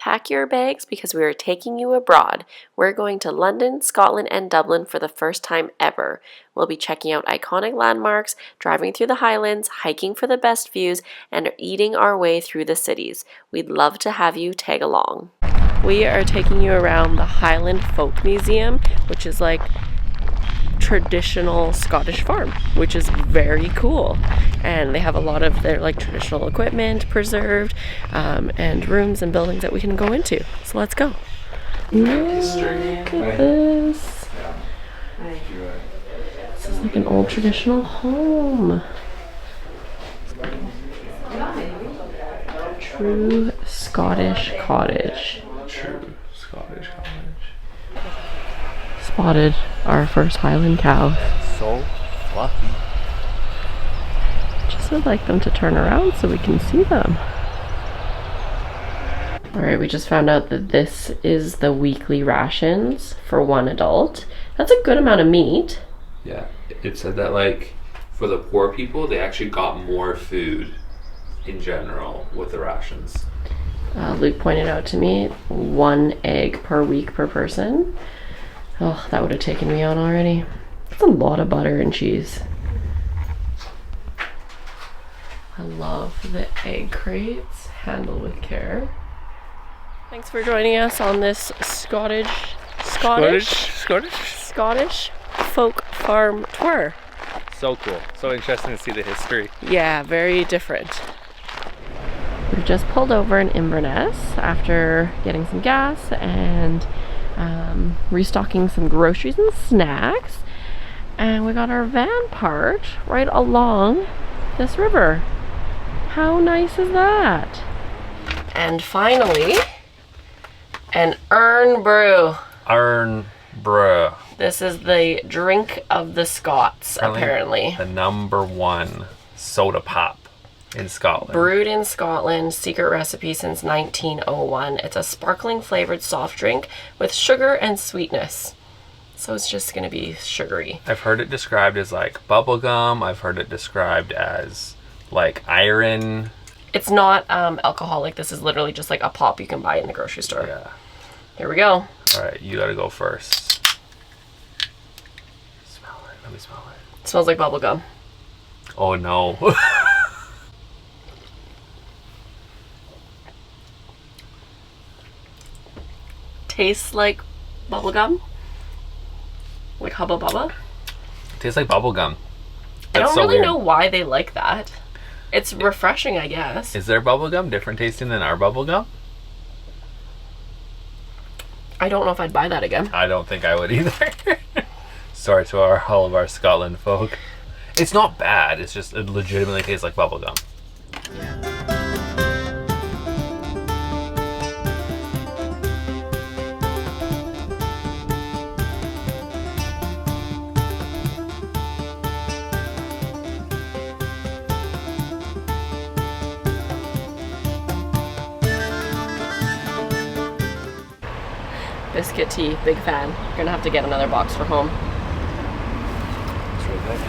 Pack your bags because we are taking you abroad. We're going to London, Scotland, and Dublin for the first time ever. We'll be checking out iconic landmarks, driving through the Highlands, hiking for the best views, and eating our way through the cities. We'd love to have you tag along. We are taking you around the Highland Folk Museum, which is like traditional Scottish farm, which is very cool, and they have a lot of their like traditional equipment preserved, and rooms and buildings that we can go into. So let's go. Look at this. This is like an old traditional home. True Scottish cottage. True Scottish cottage. Spotted our first Highland cow. So fluffy. Just would like them to turn around so we can see them. Alright, we just found out that this is the weekly rations for one adult. That's a good amount of meat. Yeah, it said that like for the poor people, they actually got more food in general with the rations. Luke pointed out to me 1 egg per week per person. Oh, that would have taken me on already. That's a lot of butter and cheese. I love the egg crates, handled with care. Thanks for joining us on this Scottish folk farm tour. So cool. So interesting to see the history. Yeah, very different. We've just pulled over in Inverness after getting some gas and restocking some groceries and snacks, and we got our van parked right along this river. How nice is that? And finally, an Irn Bru. Irn Bru. This is the drink of the Scots, apparently. The #1 soda pop in Scotland. Brewed in Scotland, secret recipe since 1901. It's a sparkling flavored soft drink with sugar and sweetness. So it's just going to be sugary. I've heard it described as like bubblegum. I've heard it described as like iron. It's not alcoholic. This is literally just like a pop you can buy in the grocery store. Yeah. Here we go. All right, you got to go first. Smell it. Let me smell it. It smells like bubblegum. Oh no. Tastes like bubblegum. Like Hubba Bubba. It tastes like bubblegum. I don't really know why they like that. It's refreshing, I guess. Is their bubblegum different tasting than our bubblegum? I don't know if I'd buy that again. I don't think I would either. Sorry to all of our Scotland folk. It's not bad. It's just it legitimately tastes like bubblegum. Biscuit tea, big fan. You're gonna have to get another box for home. It's really good.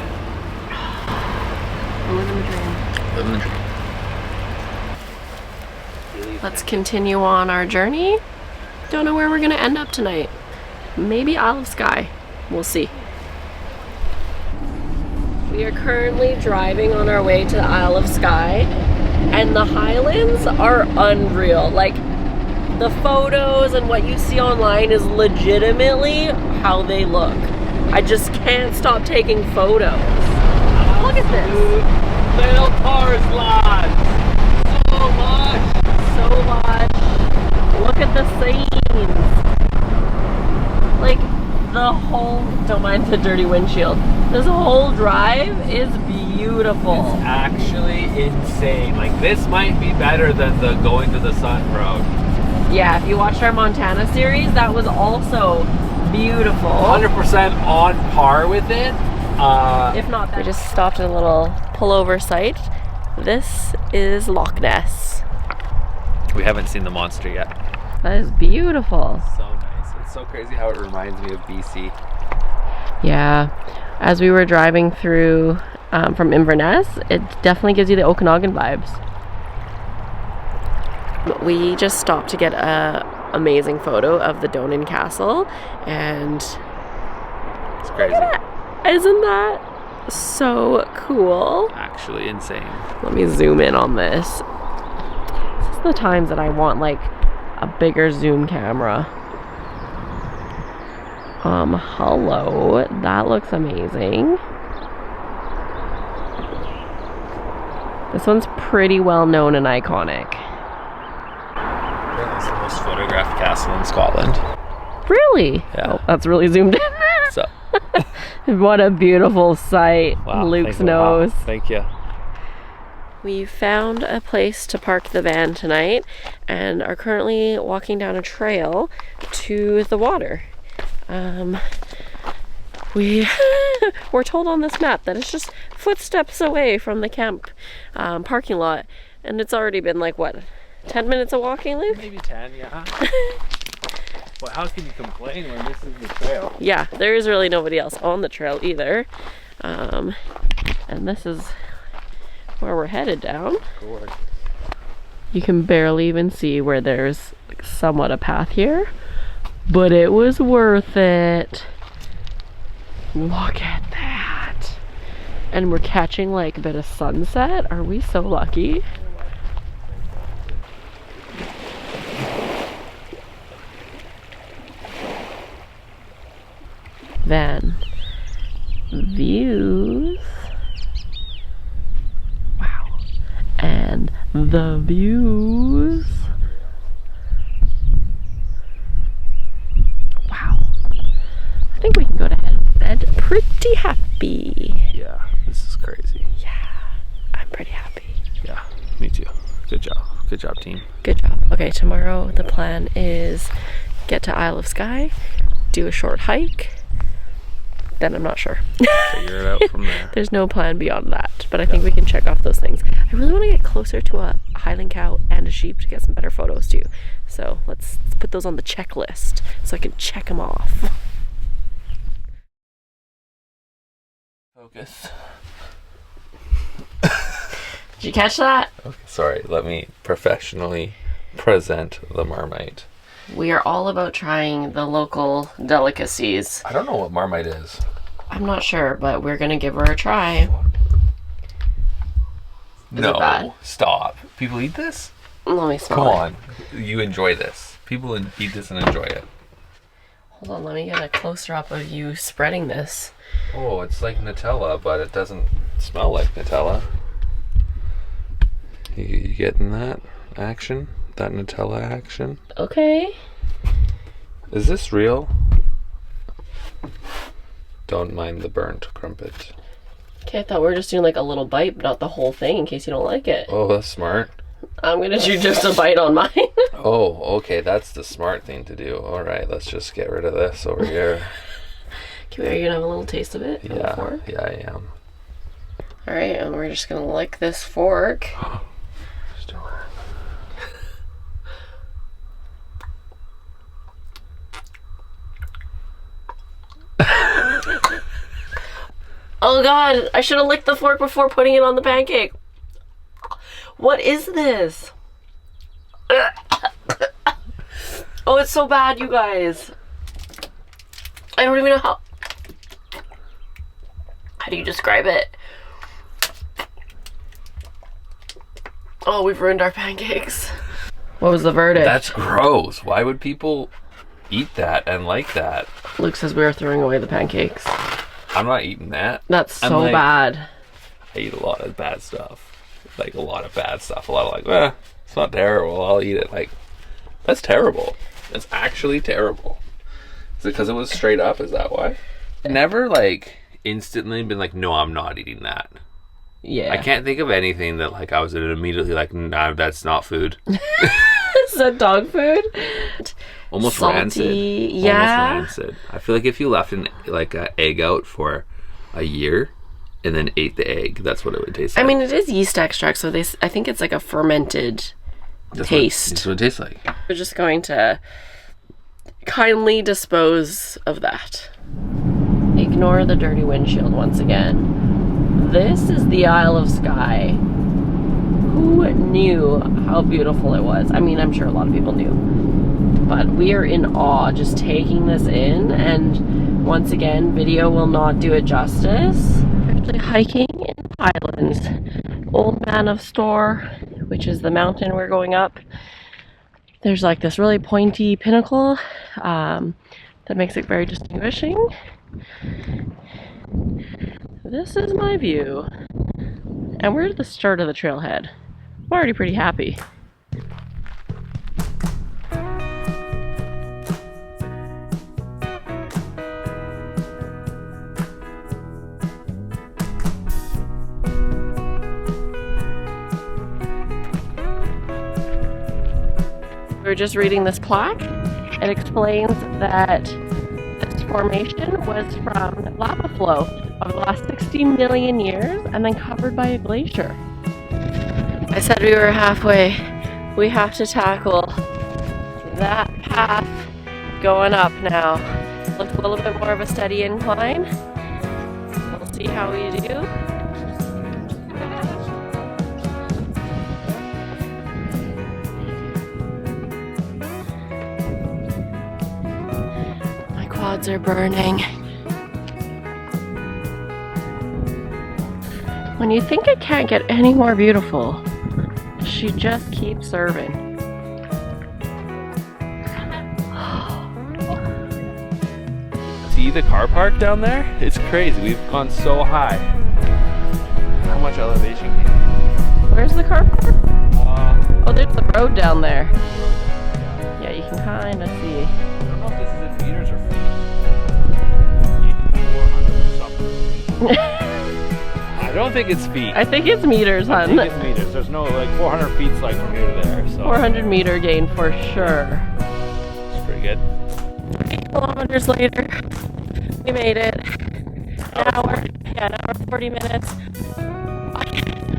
Living the dream. Living the dream. Let's continue on our journey. Don't know where we're gonna end up tonight. Maybe Isle of Skye. We'll see. We are currently driving on our way to the Isle of Skye, and the Highlands are unreal. Like, the photos and what you see online is legitimately how they look. I just can't stop taking photos. Look at this. Little cars, lads. So much. So much. Look at the scenes. Like, the whole, don't mind the dirty windshield. This whole drive is beautiful. It's actually insane. Like, this might be better than the Going to the Sun road. Yeah, if you watched our Montana series, that was also beautiful. 100% on par with it. If not that. We just stopped at a little pullover site. This is Loch Ness. We haven't seen the monster yet. That is beautiful. So nice. It's so crazy how it reminds me of BC. Yeah. As we were driving through from Inverness, it definitely gives you the Okanagan vibes. We just stopped to get a amazing photo of the Donan Castle, and It's crazy. isn't that so cool? Actually insane. Let me zoom in on this. This is the times that I want like a bigger zoom camera. Hello, that looks amazing. This one's pretty well known and iconic. It's the most photographed castle in Scotland. Really? Yeah. Oh, that's really zoomed in. So, What a beautiful sight. wow, Luke's thank you. nose. Wow, thank you. We found a place to park the van tonight and are currently walking down a trail to the water. We were told on this map that it's just footsteps away from the camp parking lot, and it's already been like, what, 10 minutes of walking, Luke? Maybe 10, yeah. Well, how can you complain when this is the trail? Yeah, there is really nobody else on the trail either. And this is where we're headed down. Gorgeous. You can barely even see where there's somewhat a path here, but it was worth it. Look at that. And we're catching like a bit of sunset. Are we so lucky? Then views. Wow. And the views. Wow. I think we can go to bed pretty happy. Yeah, this is crazy. Yeah, I'm pretty happy. Yeah, me too. Good job. Good job, team. Good job. Okay, tomorrow the plan is get to Isle of Skye, do a short hike. Then I'm not sure. Figure it out from there. There's no plan beyond that, but I think we can check off those things. I really want to get closer to a Highland cow and a sheep to get some better photos too. So let's put those on the checklist so I can check them off. Focus. Did you catch that? Okay, sorry, let me professionally present the Marmite. We are all about trying the local delicacies. I don't know what Marmite is. I'm not sure, but we're gonna give her a try. Is it bad? Stop. People eat this? Let me smell Come it. on. You enjoy this. People eat this and enjoy it. Hold on, let me get a closer up of you spreading this. Oh, it's like Nutella, but it doesn't smell like Nutella. You getting that action? That Nutella action? Okay. Is this real? Don't mind the burnt crumpet. Okay, I thought we were just doing like a little bite, but not the whole thing in case you don't like it. Oh, that's smart. I'm gonna do just a bite on mine. Oh, okay, that's the smart thing to do. All right, let's just get rid of this over here. Are you gonna have a little taste of it? Yeah, yeah, I am. Alright, and we're just gonna lick this fork. Oh god, I should have licked the fork before putting it on the pancake. What is this? Oh, it's so bad, you guys. I don't even know how do you describe it? Oh, we've ruined our pancakes. What was the verdict? That's gross. Why would people eat that and like that? Luke says we are throwing away the pancakes. I'm not eating that. That's so bad. I eat a lot of bad stuff. Like a lot of bad stuff. A lot of like, it's not terrible. I'll eat it. Like, that's terrible. That's actually terrible. Is it because it was straight up? Is that why? Never like instantly been like, no, I'm not eating that. Yeah. I can't think of anything that like I was immediately like, nah, that's not food. Is that dog food? Almost Salty, rancid. yeah. Almost rancid. I feel like if you left an egg out for a year and then ate the egg, that's what it would taste like. I mean, it is yeast extract, so I think it's like a fermented taste. That's what it tastes like. We're just going to kindly dispose of that. Ignore the dirty windshield once again. This is the Isle of Skye. Who knew how beautiful it was? I mean, I'm sure a lot of people knew. But we are in awe just taking this in, and once again, video will not do it justice. We're actually hiking in Highlands. Old Man Storr, which is the mountain we're going up. There's like this really pointy pinnacle that makes it very distinguishing. This is my view. And we're at the start of the trailhead. I'm already pretty happy. We were just reading this plaque. It explains that this formation was from lava flow of the last 60 million years and then covered by a glacier. I said we were halfway. We have to tackle that path going up now. Looks a little bit more of a steady incline. We'll see how we do. Quads are burning. When you think it can't get any more beautiful, she just keeps serving. See the car park down there? It's crazy. We've gone so high. How much elevation? Where's the car park? Oh, there's the road down there. Yeah, you can kind of see. I don't know if this is in meters or feet. I don't think it's feet. I think it's meters, I hun. think it's meters. There's no, like 400 feet's like from here to there. So 400 meter gain for sure. it's pretty good. 8 kilometers later, we made it. An hour 40 minutes.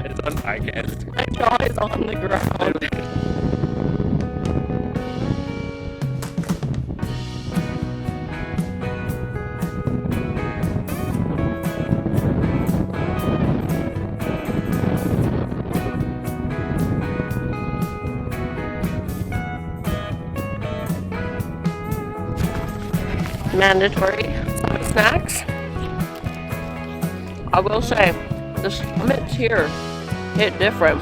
It's on, I can't. My jaw is on the ground. Mandatory snacks. I will say, the summits here hit different.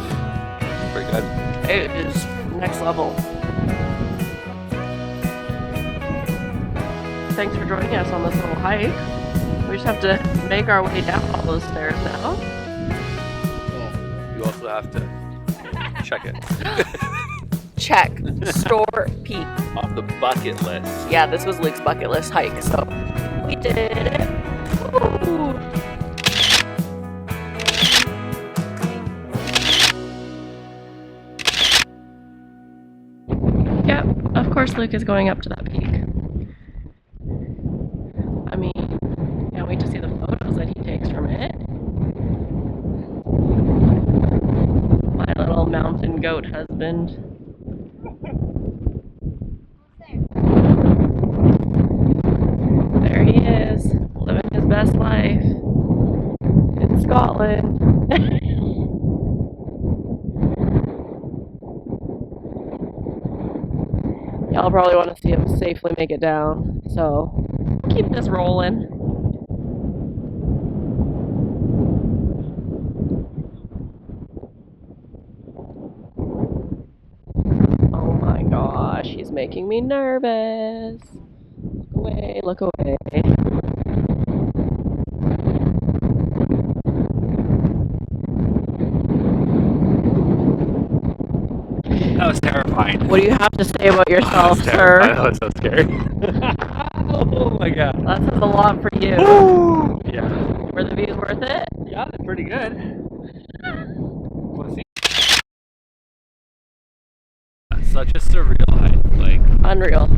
Pretty good. It is next level. Thanks for joining us on this little hike. We just have to make our way down all those stairs now. Well, you also have to check it. Check. Storr Peak. Off the bucket list. Yeah, this was Luke's bucket list hike, so we did it. Woo! Yep, of course Luke is going up to that peak. I mean, can't wait to see the photos that he takes from it. My little mountain goat husband. There he is, living his best life in Scotland. Y'all probably want to see him safely make it down, so keep this rolling. Oh my gosh, he's making me nervous. Look away, look away. That was terrifying. What do you have to say about yourself, sir? I know, it's so scary. Oh my god. That says a lot for you. Woo! Yeah. Were the views worth it? Yeah, they're pretty good. Want to see? Such a surreal hike. Like, Unreal.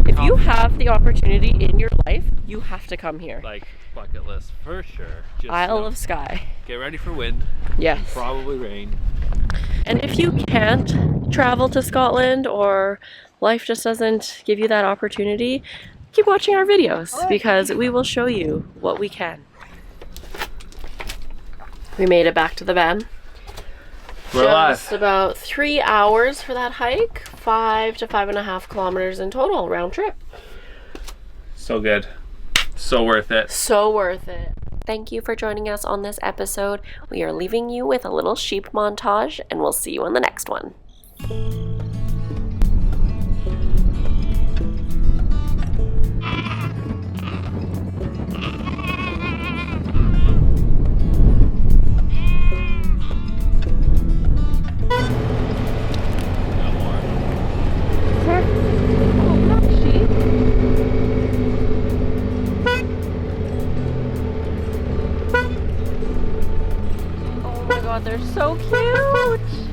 If you have the opportunity in your life, you have to come here. like bucket list for sure. Just, Isle of Skye. get ready for wind. Yes. Probably rain. And if you can't travel to Scotland or life just doesn't give you that opportunity, keep watching our videos because we will show you what we can. We made it back to the van. We're Just alive. about 3 hours for that hike. 5 to 5.5 kilometers in total, round trip. So good. So worth it. So worth it. Thank you for joining us on this episode. We are leaving you with a little sheep montage, and we'll see you on the next one. Oh my god, they're so cute!